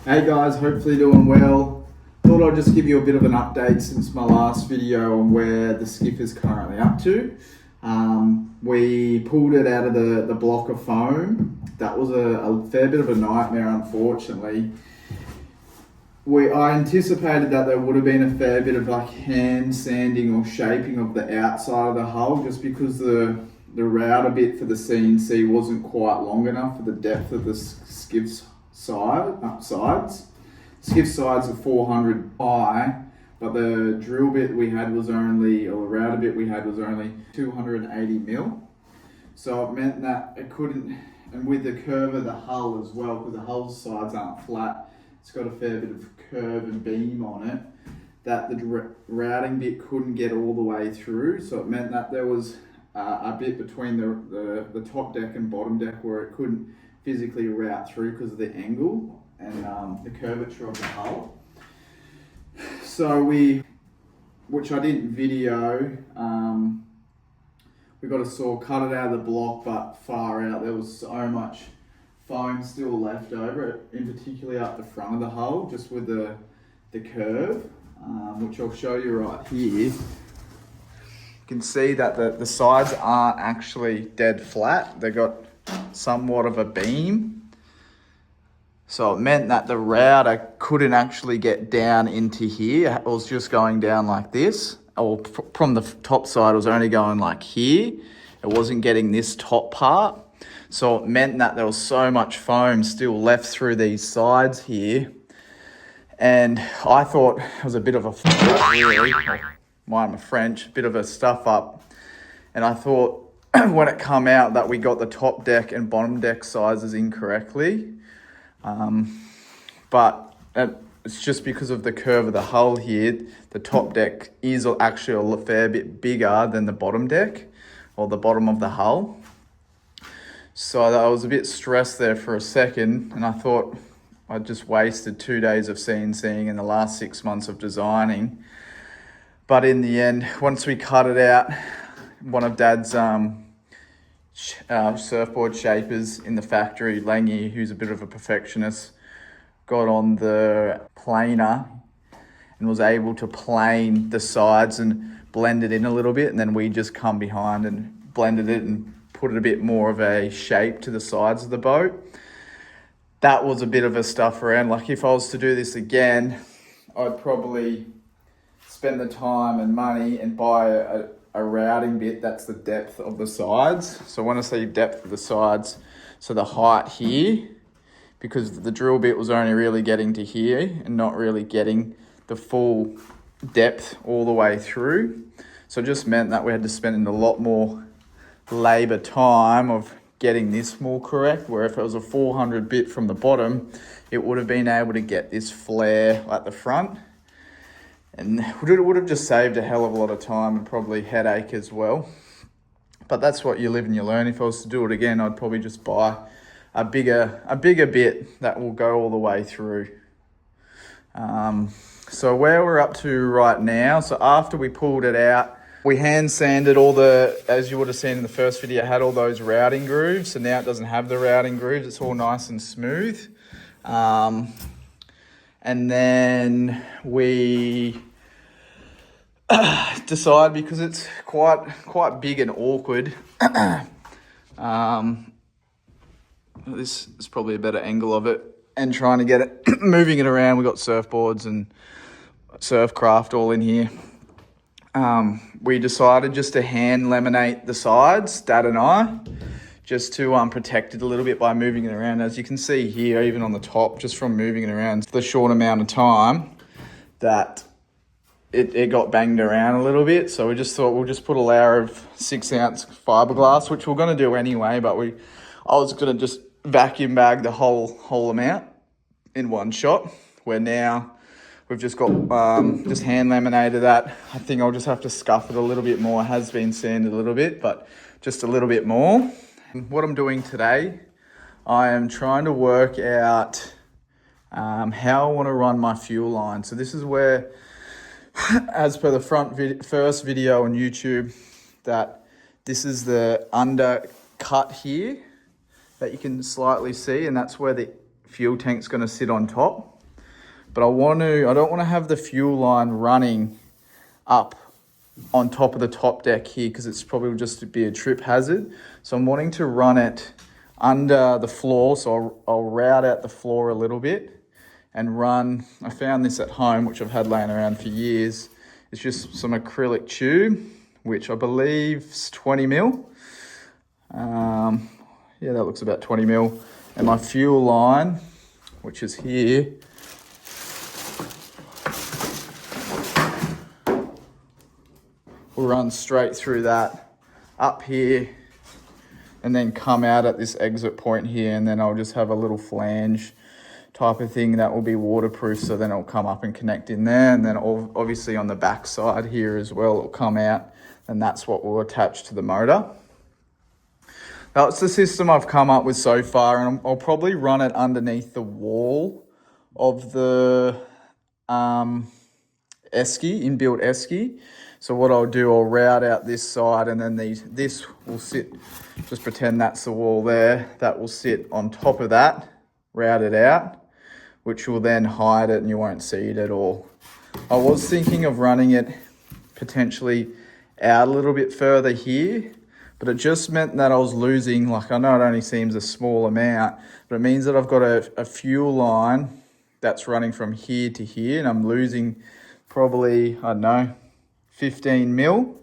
Hey guys, hopefully doing well. Thought I'd just give you a bit of an update since my last video on where the skiff is currently up to. We pulled it out of the block of foam. That was a fair bit of a nightmare, unfortunately. I anticipated that there would have been a fair bit of like hand sanding or shaping of the outside of the hull, just because the router bit for the CNC wasn't quite long enough for the depth of the skiff's sides. Skiff sides are 400 high, but the drill bit we had was only, or the router bit we had was only 280 mil. So it meant that it couldn't, and with the curve of the hull as well, because the hull's sides aren't flat, it's got a fair bit of curve and beam on it, that the routing bit couldn't get all the way through. So it meant that there was a bit between the top deck and bottom deck where it couldn't physically route through because of the angle and the curvature of the hull. So which I didn't video, we got a saw, cut it out of the block, but far out there was so much foam still left over, in particularly up the front of the hull, just with the curve, which I'll show you right here. You can see that the sides aren't actually dead flat. They've got somewhat of a beam. So it meant that the router couldn't actually get down into here. It was just going down like this. Or from the top side, it was only going like here. It wasn't getting this top part. So it meant that there was so much foam still left through these sides here. And I thought it was a bit of a really, mind my French, bit of a stuff up. And I thought when it come out that we got the top deck and bottom deck sizes incorrectly. But it's just because of the curve of the hull here. The top deck is actually a fair bit bigger than the bottom deck or the bottom of the hull. So I was a bit stressed there for a second, and I thought I just wasted 2 days of CNCing in the last 6 months of designing. But in the end, once we cut it out, one of Dad's surfboard shapers in the factory, Langy, who's a bit of a perfectionist, got on the planer and was able to plane the sides and blend it in a little bit, and then we just come behind and blended it and put it a bit more of a shape to the sides of the boat. That was a bit of a stuff around. Like if I was to do this again, I'd probably spend the time and money and buy a routing bit that's the depth of the sides. So when I say depth of the sides, so the height here, because the drill bit was only really getting to here and not really getting the full depth all the way through. So it just meant that we had to spend a lot more labor time of getting this more correct, where if it was a 400 bit from the bottom, it would have been able to get this flare at the front. And it would have just saved a hell of a lot of time and probably headache as well. But that's what you live and you learn. If I was to do it again, I'd probably just buy a bigger bit that will go all the way through. So where we're up to right now, so after we pulled it out, we hand sanded all as you would have seen in the first video, it had all those routing grooves. So now it doesn't have the routing grooves. It's all nice and smooth. And then we decide, because it's quite big and awkward. This is probably a better angle of it, and trying to get it moving it around. We've got surfboards and surfcraft all in here. We decided just to hand laminate the sides, Dad and I, just to protect it a little bit by moving it around. As you can see here, even on the top, just from moving it around the short amount of time that it got banged around a little bit. So we just thought we'll just put a layer of 6-ounce fiberglass, which we're going to do anyway, but I was going to just vacuum bag the whole amount in one shot, where now we've just got just hand laminated that. I think I'll just have to scuff it a little bit more. It has been sanded a little bit, but just a little bit more. And what I'm doing today, I am trying to work out how I want to run my fuel line. So this is where, as per the first video on YouTube, that this is the undercut here that you can slightly see, and that's where the fuel tank's going to sit on top. but I don't want to have the fuel line running up on top of the top deck here because it's probably just to be a trip hazard. So I'm wanting to run it under the floor. So I'll route out the floor a little bit and run, I found this at home, which I've had laying around for years. It's just some acrylic tube, which I believe is 20 mil. Yeah, that looks about 20 mil. And my fuel line, which is here, will run straight through that up here and then come out at this exit point here, and then I'll just have a little flange type of thing that will be waterproof, so then it'll come up and connect in there, and then obviously on the back side here as well it'll come out, and that's what will attach to the motor. That's the system I've come up with so far, and I'll probably run it underneath the wall of the esky, inbuilt esky. So what I'll do, I'll route out this side, and then this will sit, just pretend that's the wall there, that will sit on top of that, route it out, which will then hide it and you won't see it at all. I was thinking of running it potentially out a little bit further here, but it just meant that I was losing, like, I know it only seems a small amount, but it means that I've got a fuel line that's running from here to here, and I'm losing probably, I don't know, 15 mil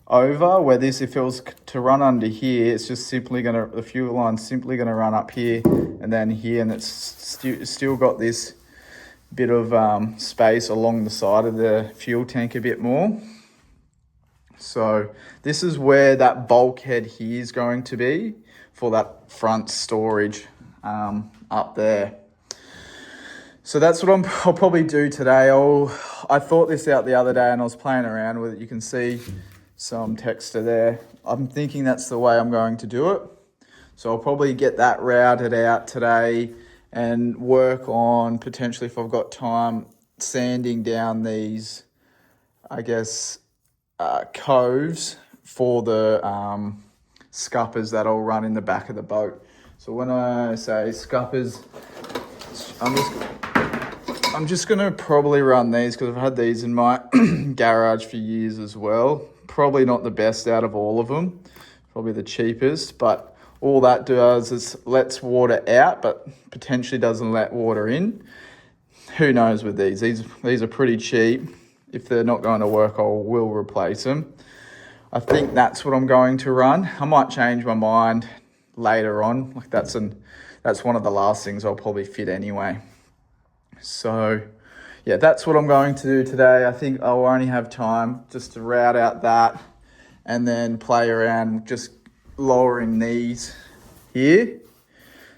over, where this, if it was to run under here, it's just simply gonna, the fuel line's simply gonna run up here and then here, and it's still got this bit of space along the side of the fuel tank a bit more. So this is where that bulkhead here is going to be for that front storage up there. So that's what I'll probably do today. I thought this out the other day and I was playing around with it. You can see some texture there. I'm thinking that's the way I'm going to do it. So I'll probably get that routed out today and work on, potentially if I've got time, sanding down these, I guess, coves for the scuppers that I'll run in the back of the boat. So when I say scuppers, I'm just going to probably run these because I've had these in my garage for years as well. Probably not the best out of all of them, probably the cheapest, but all that does is lets water out, but potentially doesn't let water in. Who knows with these? These are pretty cheap. If they're not going to work, I will replace them. I think that's what I'm going to run. I might change my mind later on. Like that's one of the last things I'll probably fit anyway. So yeah, that's what I'm going to do today. I think I'll only have time just to route out that and then play around just lowering these here.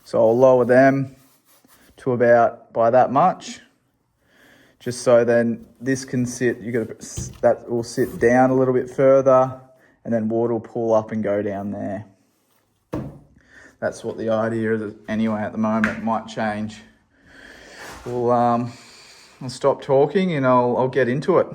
So I'll lower them to about by that much, just so then this can sit, that will sit down a little bit further, and then water will pull up and go down there. That's what the idea is anyway at the moment. It might change. I'll stop talking and I'll get into it.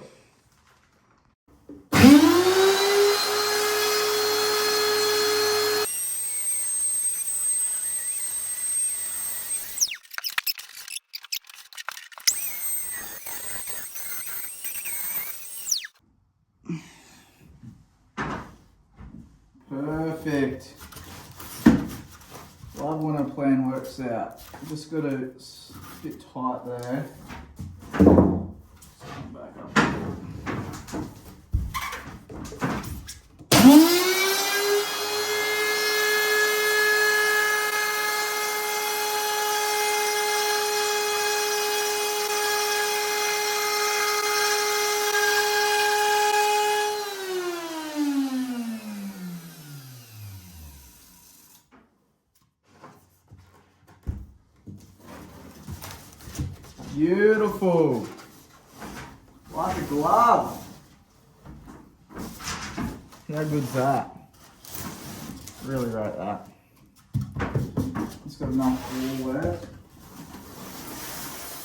Perfect. Love when a plan works out. Just got a bit tight there. Back up. Beautiful. Like a glove. How good's that? Really rate that. It's got enough wall there.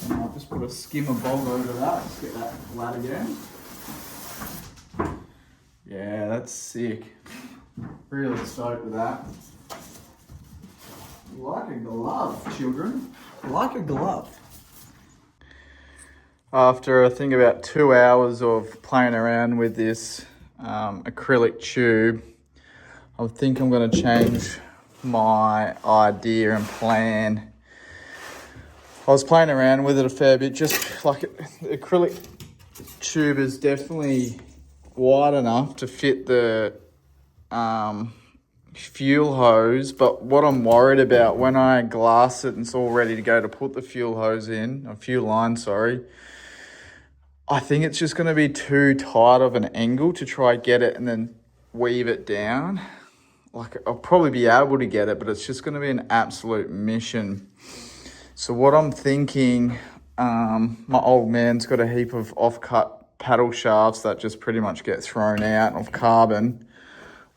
And I'll just put a skim of bog over that. Let's get that flat again. Yeah, that's sick. Really stoked with that. Like a glove, children. Like a glove. After I think about 2 hours of playing around with this acrylic tube, I think I'm going to change my idea and plan. I was playing around with it a fair bit, just like the acrylic tube is definitely wide enough to fit the fuel hose, but what I'm worried about when I glass it and it's all ready to go to put the fuel hose in, a fuel line, sorry, I think it's just going to be too tight of an angle to try get it and then weave it down. Like, I'll probably be able to get it, but it's just going to be an absolute mission. So what I'm thinking, my old man's got a heap of off-cut paddle shafts that just pretty much get thrown out of carbon.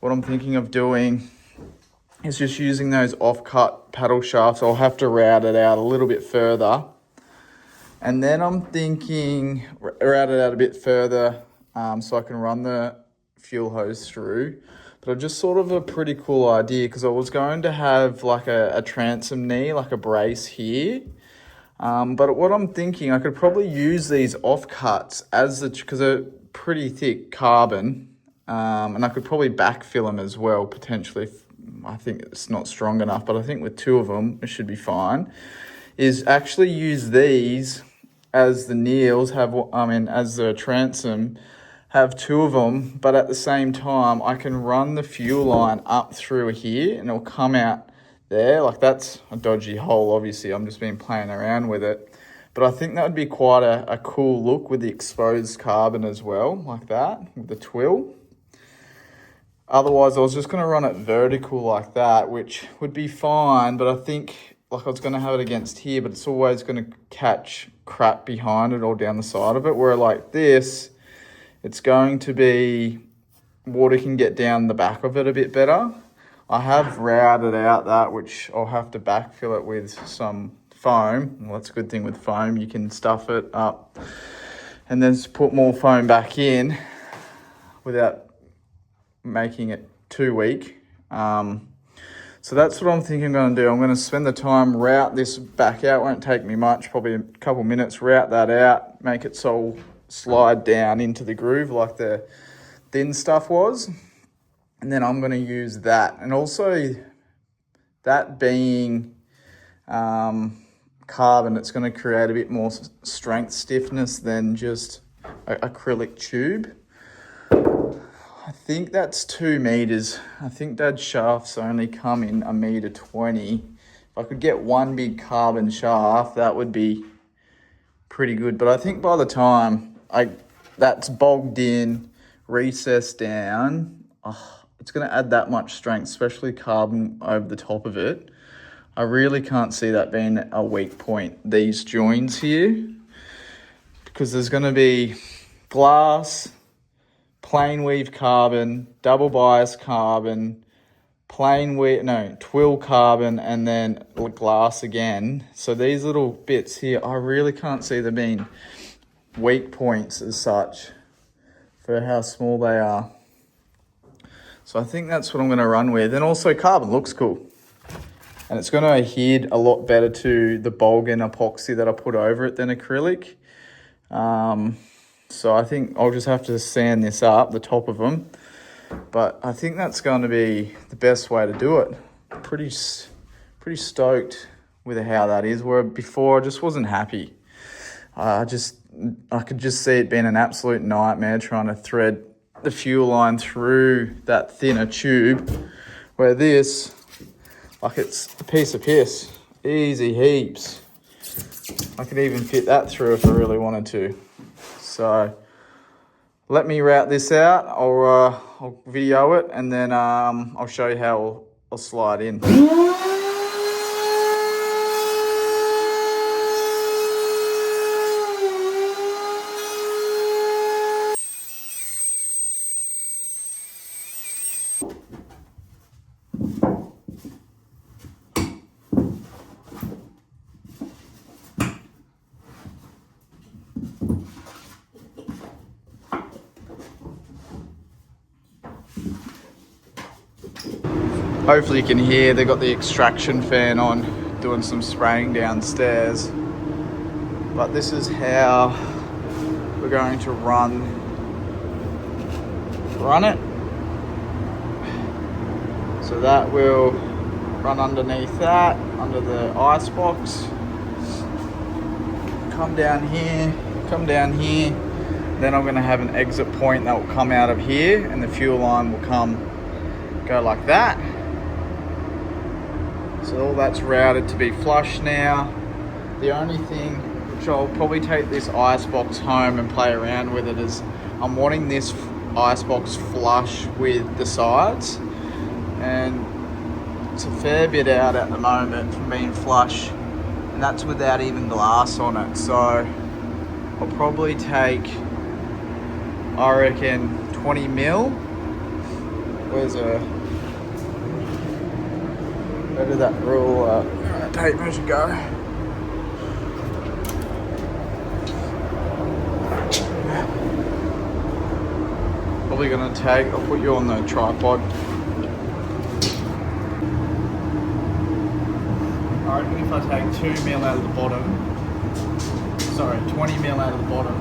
What I'm thinking of doing is just using those off-cut paddle shafts. I'll have to route it out a little bit further. And then I'm thinking, route it out a bit further so I can run the fuel hose through. But I just sort of a pretty cool idea because I was going to have like a transom knee, like a brace here. But what I'm thinking, I could probably use these offcuts because they're pretty thick carbon. And I could probably backfill them as well, potentially. I think it's not strong enough, but I think with 2 of them, it should be fine. Is actually use these as the kneels, as the transom, have 2 of them, but at the same time, I can run the fuel line up through here and it'll come out there. Like, that's a dodgy hole, obviously. I'm just been playing around with it. But I think that would be quite a cool look with the exposed carbon as well, like that, with the twill. Otherwise, I was just going to run it vertical like that, which would be fine, but I think, like, I was going to have it against here, but it's always going to catch crap behind it or down the side of it, where like this, it's going to be, water can get down the back of it a bit better. I have routed out that, which I'll have to backfill it with some foam. Well, that's a good thing with foam. You can stuff it up and then put more foam back in without making it too weak. So that's what I'm thinking I'm going to do. I'm going to spend the time, route this back out. Won't take me much, probably a couple minutes, route that out, make it so slide down into the groove like the thin stuff was. And then I'm going to use that. And also that being carbon, it's going to create a bit more strength stiffness than just acrylic tube. I think that's 2 meters. I think Dad's shafts only come in 1.20 meters. If I could get one big carbon shaft, that would be pretty good. But I think by the time that's bogged in, recessed down, it's going to add that much strength, especially carbon over the top of it. I really can't see that being a weak point, these joins here, because there's going to be glass, plain weave carbon, double bias carbon, twill carbon, and then glass again. So these little bits here, I really can't see them being weak points as such for how small they are. So I think that's what I'm going to run with. And also carbon looks cool. And it's going to adhere a lot better to the Bolgan epoxy that I put over it than acrylic. So I think I'll just have to sand this up, the top of them. But I think that's going to be the best way to do it. Pretty stoked with how that is, where before I just wasn't happy. I could just see it being an absolute nightmare trying to thread the fuel line through that thinner tube, where this, like, it's a piece of piss. Easy heaps. I could even fit that through if I really wanted to. So let me route this out. I'll video it and then I'll show you how I'll slide in. Hopefully you can hear they got the extraction fan on, doing some spraying downstairs. But this is how we're going to run it. So that will run underneath that, under the ice box. Come down here. Then I'm gonna have an exit point that will come out of here, and the fuel line will go like that. So all that's routed to be flush now. The only thing, which I'll probably take this ice box home and play around with it, is I'm wanting this ice box flush with the sides, and it's a fair bit out at the moment from being flush, and that's without even glass on it. So I'll probably take, I reckon, 20 mil. Where did that rule, tape measure go? Probably gonna take, I'll put you on the tripod. I reckon if I take 2 mil out of the bottom, 20 mil out of the bottom,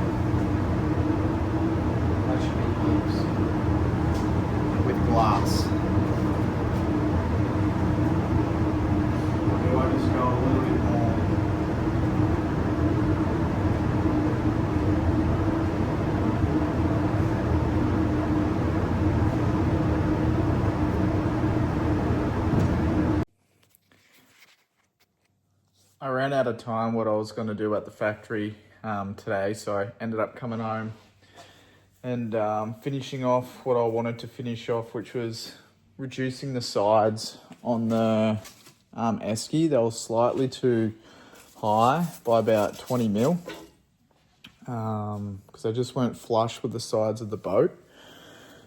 that should be heaps with glass. Or do I just go a little bit more? I ran out of time what I was going to do at the factory today, so I ended up coming home and finishing off what I wanted to finish off, which was reducing the sides on the esky. They were slightly too high by about 20 mil because they just weren't flush with the sides of the boat.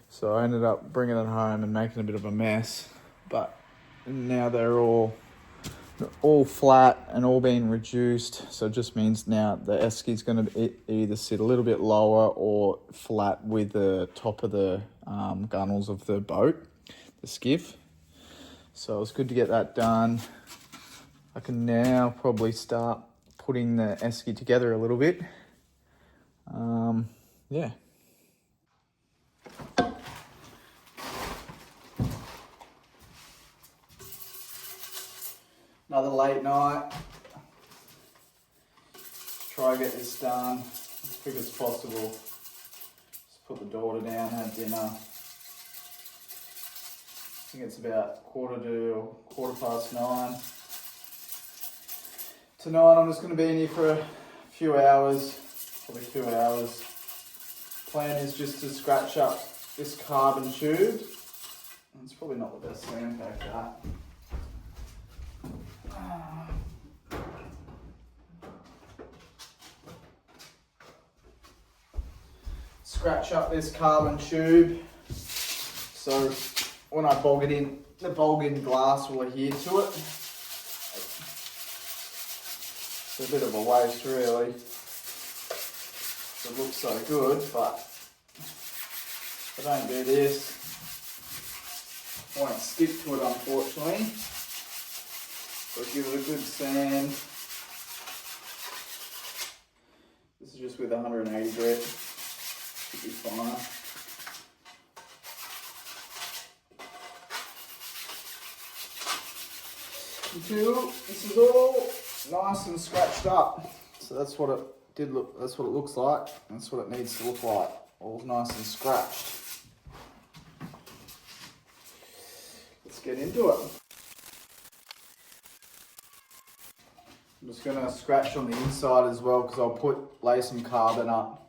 So I ended up bringing it home and making a bit of a mess, but now they're all flat and all being reduced, so it just means now the esky is going to either sit a little bit lower or flat with the top of the gunnels of the boat, the skiff. So it's good to get that done. I can now probably start putting the esky together a little bit. Yeah. Another late night. Try to get this done as quick as possible. Just put the daughter down, have dinner. I think it's about quarter past 9. Tonight I'm just going to be in here for a few hours, probably 2 hours. Plan is just to scratch up this carbon tube. It's probably not the best sand pack, that. Scratch up this carbon tube, so when I bog it in, the bog-in glass will adhere to it. It's a bit of a waste really. It looks so good, but if I don't do this, I won't stick to it unfortunately. So give it a good sand. This is just with 180 grit. Should be fine. Until this is all nice and scratched up. So that's what it did look. That's what it looks like. That's what it needs to look like. All nice and scratched. Let's get into it. I'm just going to scratch on the inside as well because I'll lay some carbon up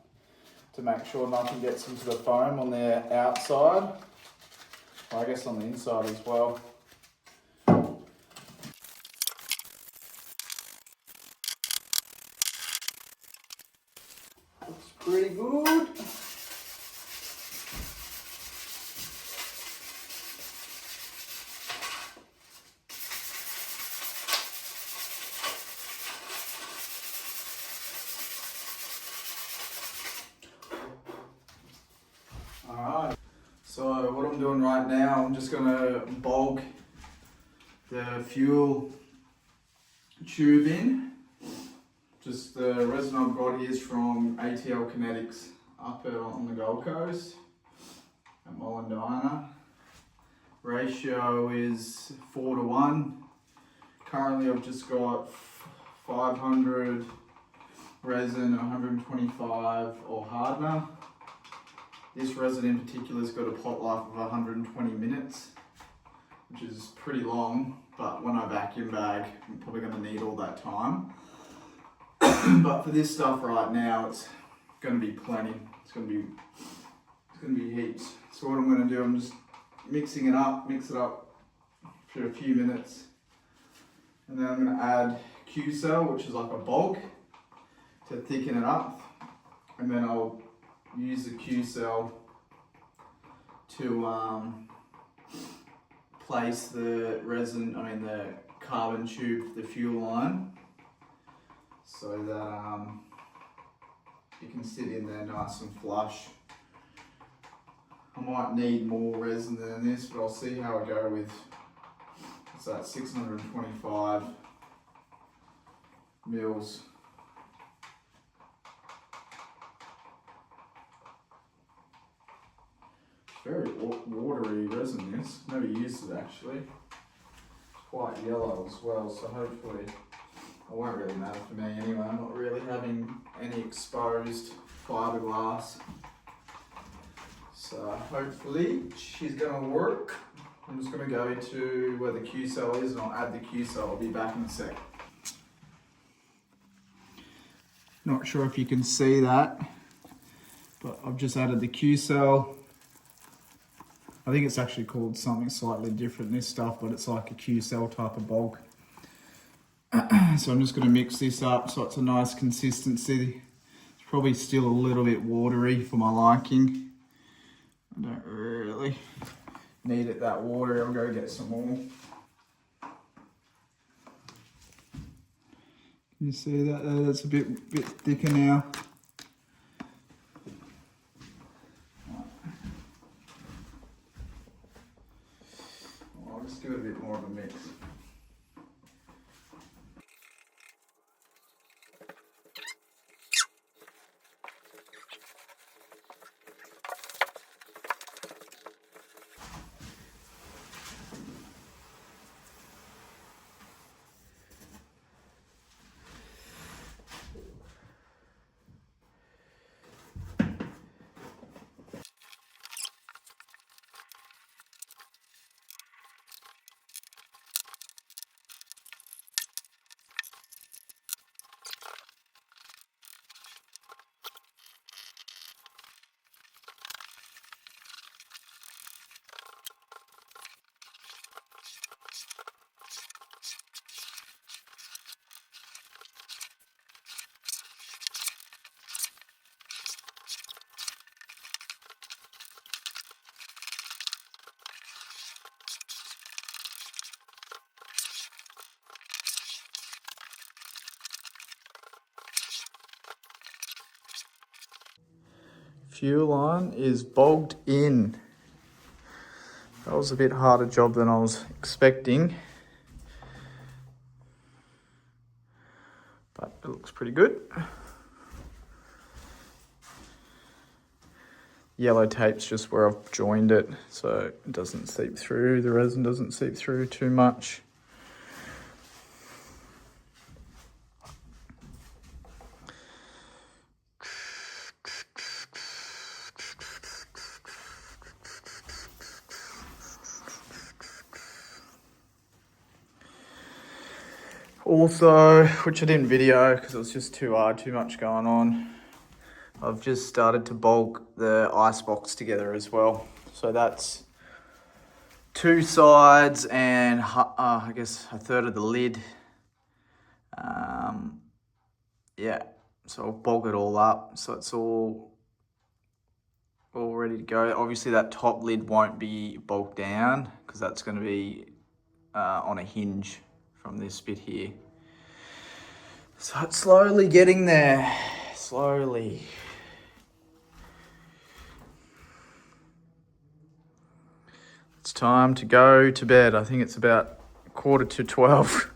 to make sure nothing gets into the foam on the outside. I guess on the inside as well. Looks pretty good. Alright, so what I'm doing right now, I'm just going to bog the fuel tube in. Just the resin I've got here is from ATL Kinetics up on the Gold Coast at Mollendina. Ratio is 4:1. Currently I've just got 500 resin and 125 or hardener. This resin in particular has got a pot life of 120 minutes, which is pretty long, but when I vacuum bag, I'm probably going to need all that time. But for this stuff right now, it's going to be plenty. It's going to be heaps. So what I'm going to do, I'm just mix it up for a few minutes. And then I'm going to add Q-cell, which is like a bulk, to thicken it up. And then I'll use the Q-cell to place the the carbon tube, the fuel line, so that it can sit in there nice and flush. I might need more resin than this, but I'll see how I go with, what's that, 625 mils. Very watery resin, this. Never used it actually. It's quite yellow as well, so hopefully it won't really matter for me anyway. I'm not really having any exposed fiberglass. So hopefully she's gonna work. I'm just gonna go to where the Q-cell is and I'll add the Q-cell. I'll be back in a sec. Not sure if you can see that, but I've just added the Q-cell. I think it's actually called something slightly different, this stuff, but it's like a Q-cell type of bulk. So I'm just going to mix this up so it's a nice consistency. It's probably still a little bit watery for my liking. I don't really need it that watery. I'll go get some more. Can you see that there? That's a bit thicker now. I'll just give it a bit more of a mix. Fuel line is bogged in. That was a bit harder job than I was expecting, but it looks pretty good. Yellow tape's just where I've joined it, so it doesn't seep through, the resin doesn't seep through too much. Also, which I didn't video because it was just too hard, too much going on, I've just started to bolt the ice box together as well. So that's two sides and I guess a third of the lid. Yeah, so I'll bulk it all up so it's all ready to go. Obviously that top lid won't be bulked down because that's going to be on a hinge from this bit here. So it's slowly getting there, slowly. It's time to go to bed. I think it's about 11:45.